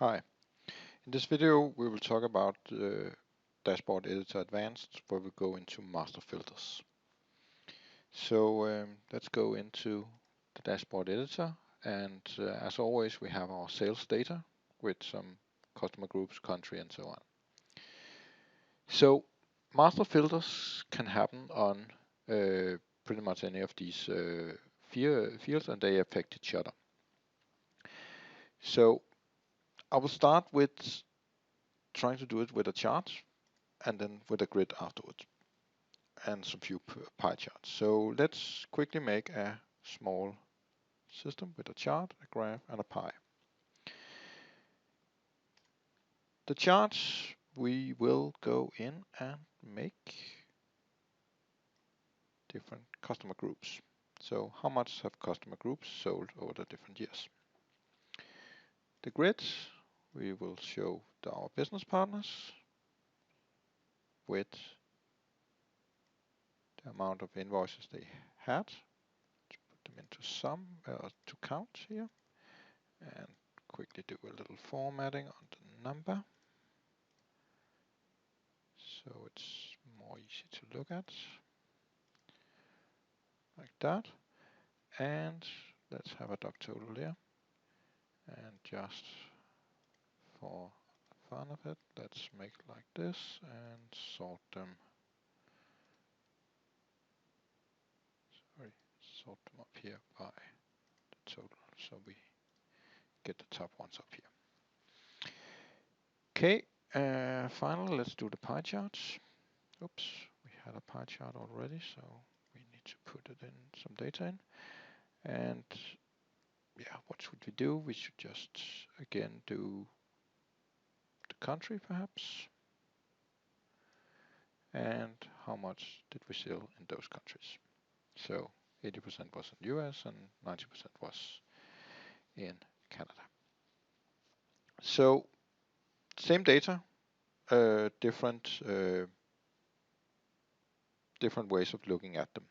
Hi, in this video we will talk about Dashboard Editor Advanced, where we go into master filters. So let's go into the Dashboard Editor, and as always we have our sales data with some customer groups, country and so on. So master filters can happen on pretty much any of these fields, and they affect each other. So I will start with trying to do it with a chart and then with a grid afterwards, and some few pie charts. So let's quickly make a small system with a chart, a graph, and a pie. The charts, we will go in and make different customer groups. So how much have customer groups sold over the different years? The grid, we will show our business partners with the amount of invoices they had. Let's put them into sum to count here, and quickly do a little formatting on the number so it's more easy to look at, like that. And let's have a dot total here, and just for fun of it, let's make it like this and sort them up here by the total, so we get the top ones up here. Okay, finally let's do the pie charts. Oops, we had a pie chart already, so we need to put it in some data in. And yeah, what should we do? We should just again do the country perhaps, and how much did we sell in those countries. So 80% was in US and 90% was in Canada. So same data, different ways of looking at them.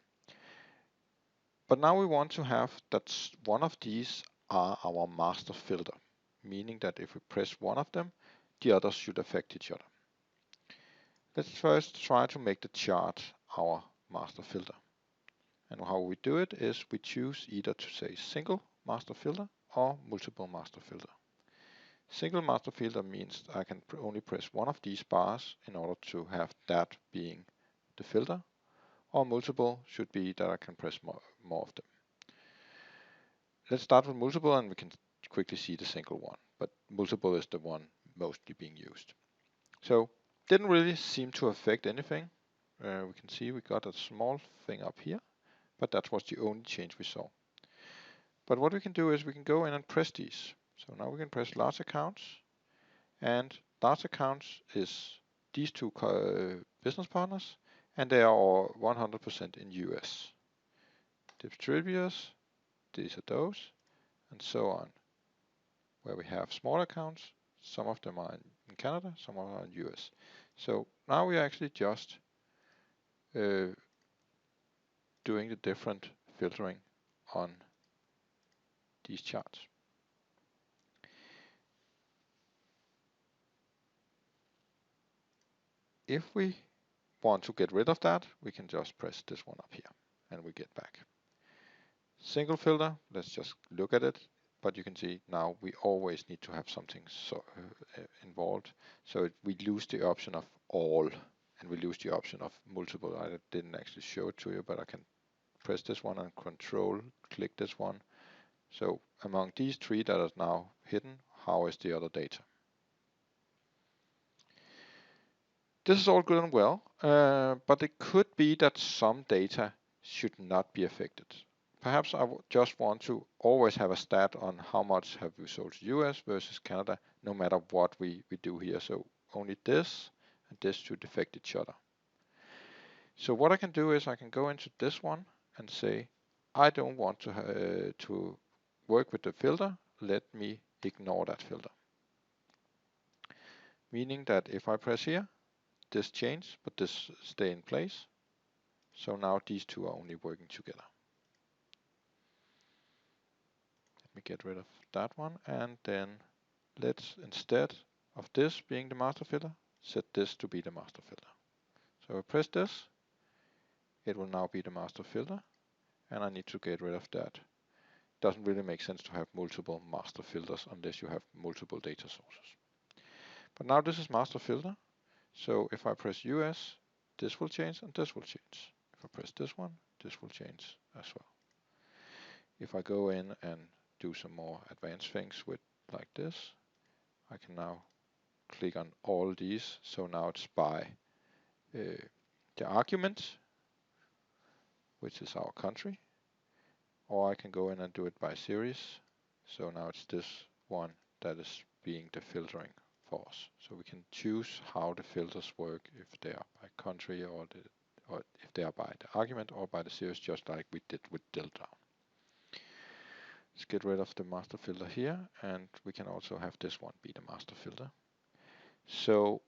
But now we want to have that one of these are our master filter, meaning that if we press one of them, the others should affect each other. Let's first try to make the chart our master filter. And how we do it is we choose either to say single master filter or multiple master filter. Single master filter means I can only press one of these bars in order to have that being the filter, or multiple should be that I can press more of them. Let's start with multiple, and we can quickly see the single one, but multiple is the one mostly being used. So didn't really seem to affect anything. We can see we got a small thing up here, but that was the only change we saw. But what we can do is we can go in and press these. So now we can press large accounts, and large accounts is these two business partners, and they are all 100% in US. Distributors, these are those, and so on. Where we have small accounts, some of them are in Canada, some are in US. So now we are actually just doing the different filtering on these charts. If we want to get rid of that, we can just press this one up here and we get back. Single filter, let's just look at it, but you can see now we always need to have something involved. So we lose the option of all, and we lose the option of multiple. I didn't actually show it to you, but I can press this one and control click this one. So among these three that are now hidden, how is the other data? This is all good and well, but it could be that some data should not be affected. Perhaps I just want to always have a stat on how much have we sold to US versus Canada, no matter what we do here. So only this and this should affect each other. So what I can do is I can go into this one and say, I don't want to work with the filter. Let me ignore that filter. Meaning that if I press here, this change, but this stay in place. So now these two are only working together. Let me get rid of that one, and then let's, instead of this being the master filter, set this to be the master filter. So I press this, it will now be the master filter, and I need to get rid of that. Doesn't really make sense to have multiple master filters unless you have multiple data sources. But now this is master filter, so if I press US, this will change and this will change. If I press this one, this will change as well. If I go in and do some more advanced things with like this, I can now click on all these, so now it's by the argument, which is our country, or I can go in and do it by series, so now it's this one that is being the filtering for us. So we can choose how the filters work, if they are by country or if they are by the argument or by the series, just like we did with drill down. Let's get rid of the master filter here, and we can also have this one be the master filter. So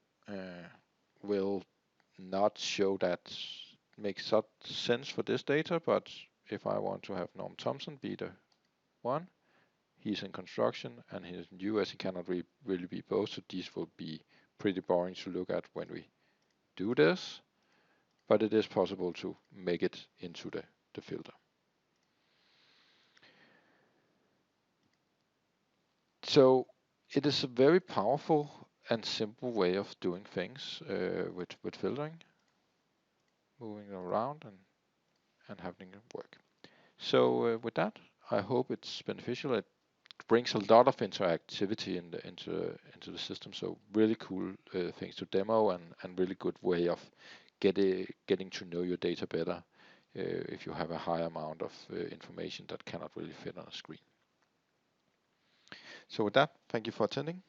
we'll not show that makes such sense for this data, but if I want to have Norm Thompson be the one, he's in construction and he's in US, he cannot really be both, so these will be pretty boring to look at when we do this, but it is possible to make it into the filter. So it is a very powerful and simple way of doing things with filtering, moving around and having it work. So with that, I hope it's beneficial. It brings a lot of interactivity into the system. So really cool things to demo and really good way of getting to know your data better if you have a high amount of information that cannot really fit on a screen. So with that, thank you for attending.